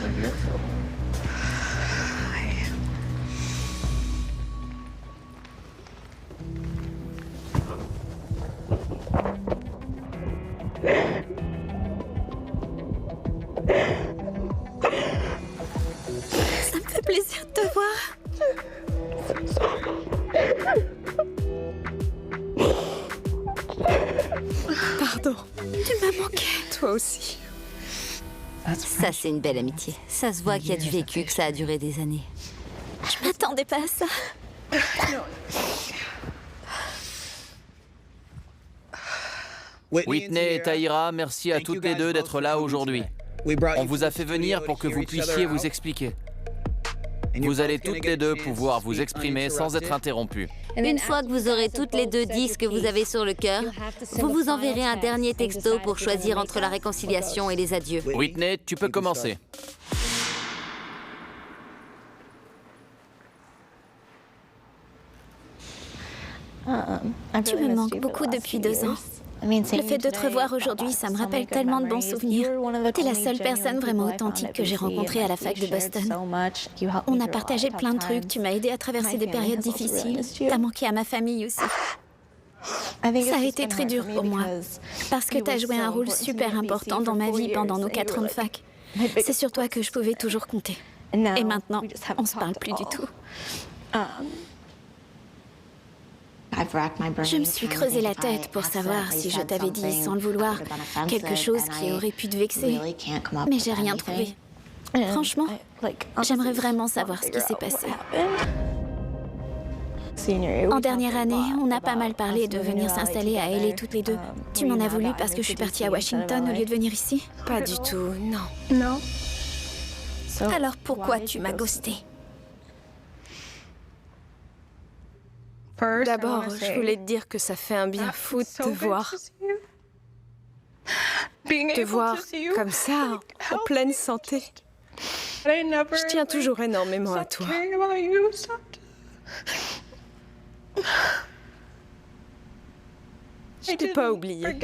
Ça me fait plaisir de te voir. Pardon. Tu m'as manqué. Toi aussi. Ça, c'est une belle amitié. Ça se voit qu'il y a du vécu, que ça a duré des années. Je m'attendais pas à ça. Whitney et Tahira, merci à toutes les deux d'être là aujourd'hui. On vous a fait venir pour que vous puissiez vous expliquer. Vous allez toutes les deux pouvoir vous exprimer sans être interrompues. Une fois que vous aurez toutes les deux dit ce que vous avez sur le cœur, vous vous enverrez un dernier texto pour choisir entre la réconciliation et les adieux. Whitney, tu peux commencer. Tu me manques beaucoup depuis 2 ans. Le fait de te revoir aujourd'hui, ça me rappelle tellement de bons souvenirs. T'es la seule personne vraiment authentique que j'ai rencontrée à la fac de Boston. On a partagé plein de trucs, tu m'as aidé à traverser des périodes difficiles. T'as manqué à ma famille aussi. Ça a été très dur pour moi, parce que t'as joué un rôle super important dans ma vie pendant nos 4 ans de fac. C'est sur toi que je pouvais toujours compter. Et maintenant, on se parle plus du tout. Je me suis creusé la tête pour savoir si je t'avais dit, sans le vouloir, quelque chose qui aurait pu te vexer. Mais j'ai rien trouvé. Franchement, j'aimerais vraiment savoir ce qui s'est passé. En dernière année, on a pas mal parlé de venir s'installer à LA toutes les deux. Tu m'en as voulu parce que je suis partie à Washington au lieu de venir ici? Pas du tout, non. Non. Alors pourquoi tu m'as ghosté? D'abord, je voulais te dire que ça fait un bien fou de te voir. Te voir comme ça, en pleine santé. Je tiens toujours énormément à toi. Je t'ai pas oublié.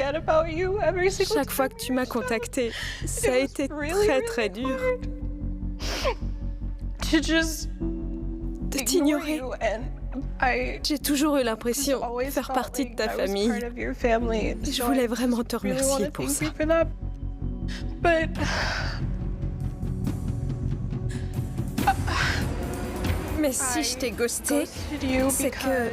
Chaque fois que tu m'as contacté, ça a été très très dur. De t'ignorer. J'ai toujours eu l'impression de faire partie de ta famille. Et je voulais vraiment te remercier pour ça. Mais si je t'ai ghosté, c'est que...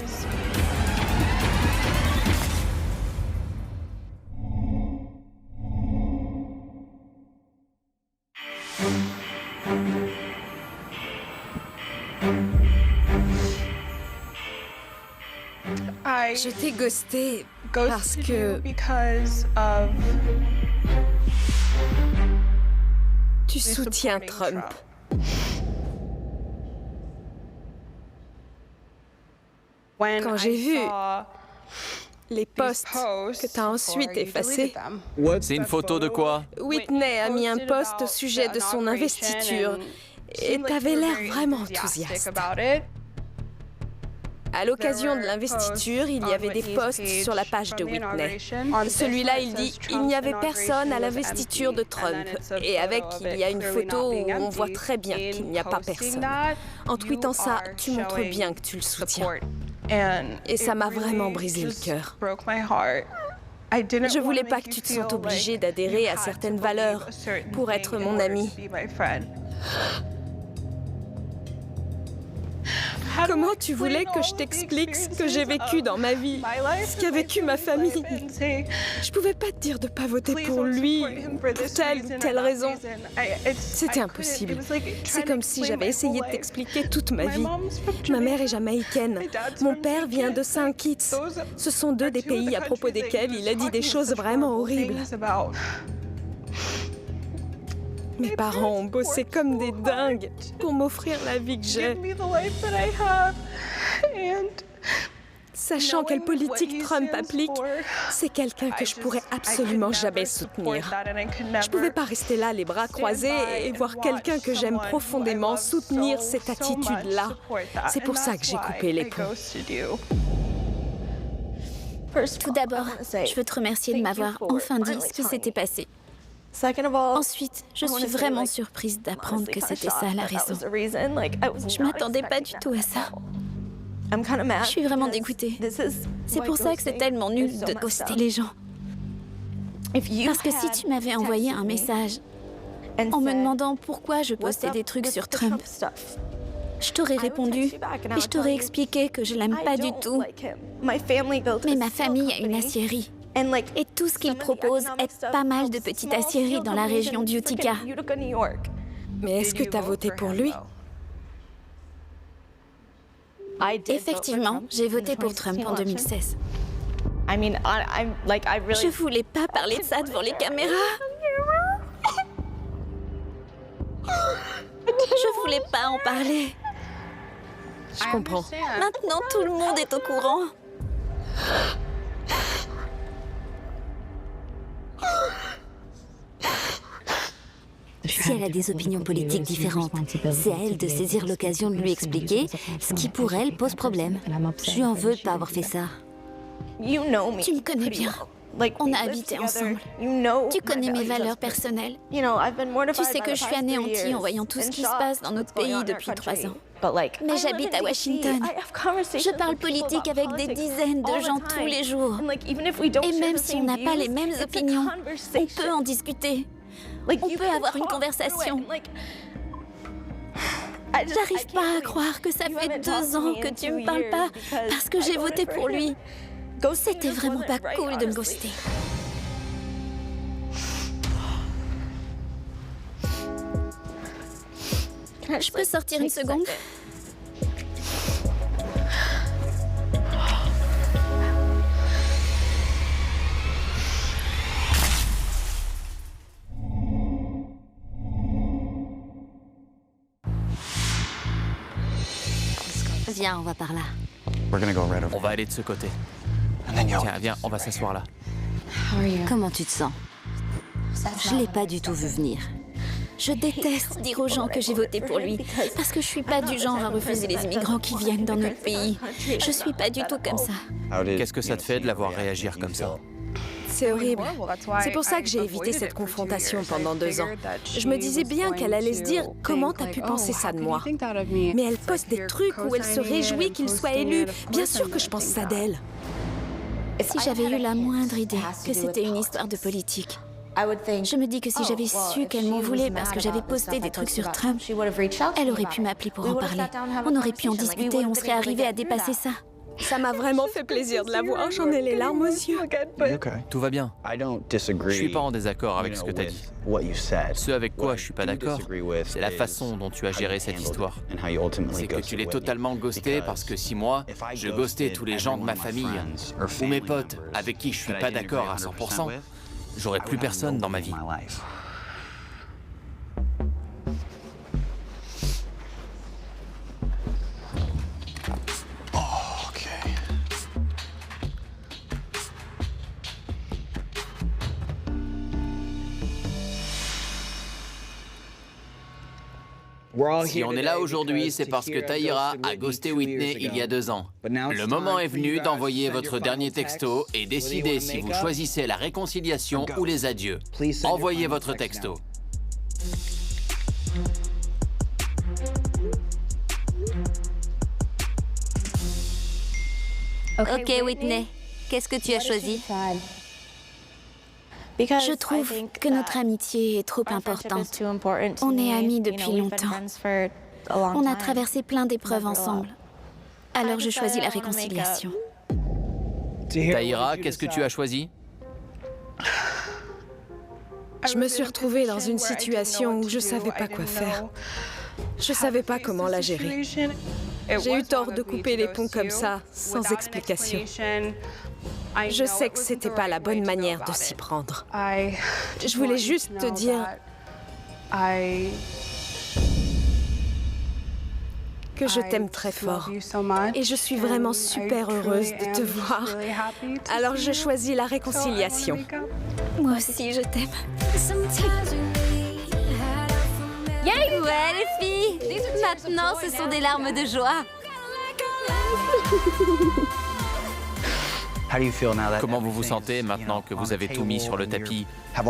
Je t'ai ghosté parce que tu soutiens Trump. Quand j'ai vu les posts que t'as ensuite effacés, C'est une photo de quoi? Whitney a mis un post au sujet de son investiture et t'avais l'air vraiment enthousiaste. À l'occasion de l'investiture, il y avait des posts sur la page de Whitney. Celui-là, il dit « Il n'y avait personne à l'investiture de Trump ». Et avec, il y a une photo où on voit très bien qu'il n'y a pas personne. En tweetant ça, tu montres bien que tu le soutiens. Et ça m'a vraiment brisé le cœur. Je voulais pas que tu te sentes obligée d'adhérer à certaines valeurs pour être mon ami. Comment tu voulais que je t'explique ce que j'ai vécu dans ma vie, ce qu'a vécu ma famille? Je pouvais pas te dire de pas voter pour lui, pour telle ou telle raison. C'était impossible. C'est comme si j'avais essayé de t'expliquer toute ma vie. Ma mère est jamaïcaine. Mon père vient de Saint Kitts. Ce sont 2 des pays à propos desquels il a dit des choses vraiment horribles. Mes parents ont bossé comme des dingues pour m'offrir la vie que j'ai. Sachant quelle politique Trump applique, c'est quelqu'un que je pourrais absolument jamais soutenir. Je pouvais pas rester là les bras croisés et voir quelqu'un que j'aime profondément soutenir cette attitude-là. C'est pour ça que j'ai coupé les ponts. Tout d'abord, je veux te remercier de m'avoir enfin dit ce qui s'était passé. Ensuite, je suis vraiment surprise d'apprendre que c'était ça la raison. Je m'attendais pas du tout à ça. Je suis vraiment dégoûtée. C'est pour ça que c'est tellement nul de ghoster les gens. Parce que si tu m'avais envoyé un message en me demandant pourquoi je postais des trucs sur Trump, je t'aurais répondu et je t'aurais expliqué que je l'aime pas du tout. Mais ma famille a une aciérie. Et tout ce qu'il propose est pas mal de petites aciéries dans la région d'Utica. Mais est-ce que t'as voté pour lui? Effectivement, j'ai voté pour Trump en 2016. Je voulais pas parler de ça devant les caméras. Je voulais pas en parler. Je comprends. Maintenant, tout le monde est au courant. Si elle a des opinions politiques différentes, c'est à elle de saisir l'occasion de lui expliquer ce qui pour elle pose problème. Je lui en veux de pas avoir fait ça. Tu me connais bien. On a habité ensemble. Tu connais mes valeurs personnelles. Tu sais que je suis anéantie en voyant tout ce qui se passe dans notre pays depuis 3 ans. Mais j'habite à Washington. Je parle politique avec des dizaines de gens tous les jours. Et même si on n'a pas les mêmes opinions, on peut en discuter. On peut avoir une conversation. J'arrive pas à croire que ça fait 2 ans que tu me parles pas parce que j'ai voté pour lui. C'était vraiment pas cool de me ghoster. Je peux sortir une seconde? Viens, on va par là. On va aller de ce côté. Tiens, viens, on va s'asseoir là. Comment tu te sens? Je l'ai pas du tout vu venir. Je déteste dire aux gens que j'ai voté pour lui, parce que je suis pas du genre à refuser les immigrants qui viennent dans notre pays. Je suis pas du tout comme ça. Qu'est-ce que ça te fait de la voir réagir comme ça? C'est horrible. C'est pour ça que j'ai évité cette confrontation pendant 2 ans. Je me disais bien qu'elle allait se dire « Comment t'as pu penser ça de moi ?» Mais elle poste des trucs où elle se réjouit qu'il soit élu. Bien sûr que je pense ça d'elle. Si j'avais eu la moindre idée que c'était une histoire de politique, je me dis que si j'avais su qu'elle m'en voulait parce que j'avais posté des trucs sur Trump, elle aurait pu m'appeler pour en parler. On aurait pu en discuter, on serait arrivé à dépasser ça. Ça m'a vraiment fait plaisir de la voir, j'en ai les larmes aux yeux. Tout va bien. Je suis pas en désaccord avec ce que t'as dit. Ce avec quoi je suis pas d'accord, c'est la façon dont tu as géré cette histoire. C'est que tu l'es totalement ghosté parce que si moi, je ghostais tous les gens de ma famille ou mes potes avec qui je suis pas d'accord à 100%, j'aurais plus personne dans ma vie. Si on est là aujourd'hui, c'est parce que Tahira a ghosté Whitney il y a 2 ans. Le moment est venu d'envoyer votre dernier texto et décider si vous choisissez la réconciliation ou les adieux. Envoyez votre texto. Ok, Whitney, qu'est-ce que tu as choisi? Je trouve que notre amitié est trop importante. On est amis depuis longtemps. On a traversé plein d'épreuves ensemble. Alors je choisis la réconciliation. Tahira, qu'est-ce que tu as choisi? Je me suis retrouvée dans une situation où je savais pas quoi faire. Je savais pas comment la gérer. J'ai eu tort de couper les ponts comme ça, sans explication. Je sais que c'était pas la bonne manière de s'y prendre. Je voulais juste te dire que je t'aime très fort. Et je suis vraiment super heureuse de te voir. Alors je choisis la réconciliation. Moi aussi, je t'aime. Ouais, les filles! Maintenant, ce sont des larmes de joie. Comment vous vous sentez maintenant que vous avez tout mis sur le tapis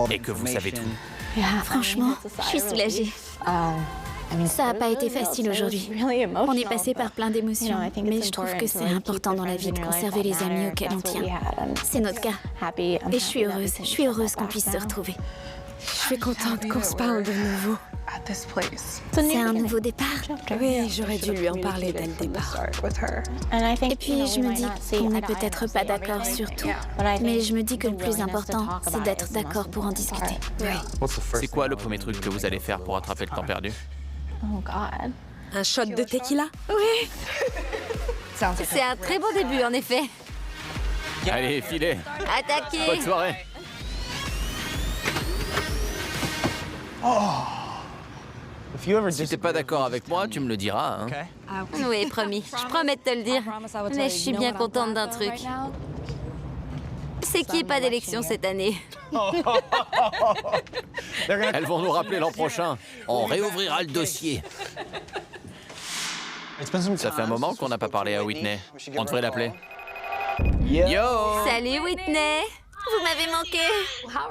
et que vous savez tout? Franchement, je suis soulagée. Ça n'a pas été facile aujourd'hui. On est passé par plein d'émotions, mais je trouve que c'est important dans la vie de conserver les amis auxquels on tient. C'est notre cas. Et je suis heureuse qu'on puisse se retrouver. Je suis contente qu'on se parle de nouveau. C'est un nouveau départ. Oui, j'aurais dû lui en parler dès le départ. Et puis je me dis qu'on n'est peut-être pas d'accord sur tout, mais je me dis que le plus important, c'est d'être d'accord pour en discuter. Oui. C'est quoi le premier truc que vous allez faire pour rattraper le temps perdu? Un shot de tequila? Oui. C'est un très bon début, en effet. Allez, filez. Attaquez. Bonne soirée. Si t'es pas d'accord avec moi, tu me le diras, hein. Oui, promis. Je promets de te le dire. Mais je suis bien contente d'un truc. C'est qu'il n'y ait pas d'élection cette année. Elles vont nous rappeler l'an prochain. On réouvrira le dossier. Ça fait un moment qu'on n'a pas parlé à Whitney. On devrait l'appeler. Yo! Salut Whitney. Vous m'avez manqué.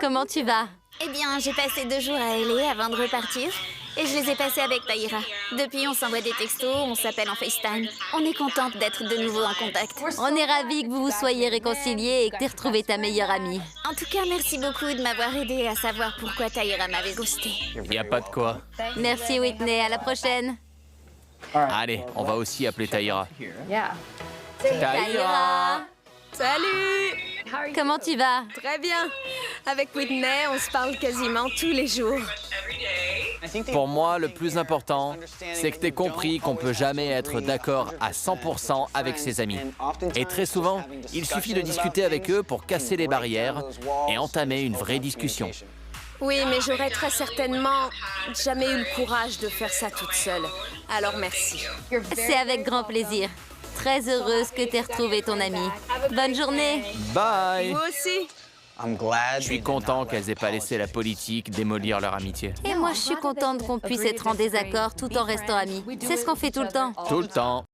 Comment tu vas? Eh bien, j'ai passé 2 jours à LA avant de repartir. Et je les ai passés avec Tahira. Depuis, on s'envoie des textos, on s'appelle en FaceTime. On est contente d'être de nouveau en contact. On est ravis que vous vous soyez réconciliés et que t'aies retrouvé ta meilleure amie. En tout cas, merci beaucoup de m'avoir aidé à savoir pourquoi Tahira m'avait ghosté. Y a pas de quoi. Merci Whitney, à la prochaine. Allez, on va aussi appeler Tahira. Tahira. Salut! Comment tu vas? Très bien. Avec Whitney, on se parle quasiment tous les jours. Pour moi, le plus important, c'est que t'aies compris qu'on peut jamais être d'accord à 100% avec ses amis. Et très souvent, il suffit de discuter avec eux pour casser les barrières et entamer une vraie discussion. Oui, mais j'aurais très certainement jamais eu le courage de faire ça toute seule. Alors merci. C'est avec grand plaisir. Très heureuse que t'aies retrouvé ton amie. Bonne journée. Bye! Vous aussi. Je suis content qu'elles aient pas laissé la politique démolir leur amitié. Et moi, je suis contente qu'on puisse être en désaccord tout en restant amis. C'est ce qu'on fait tout le temps. Tout le temps.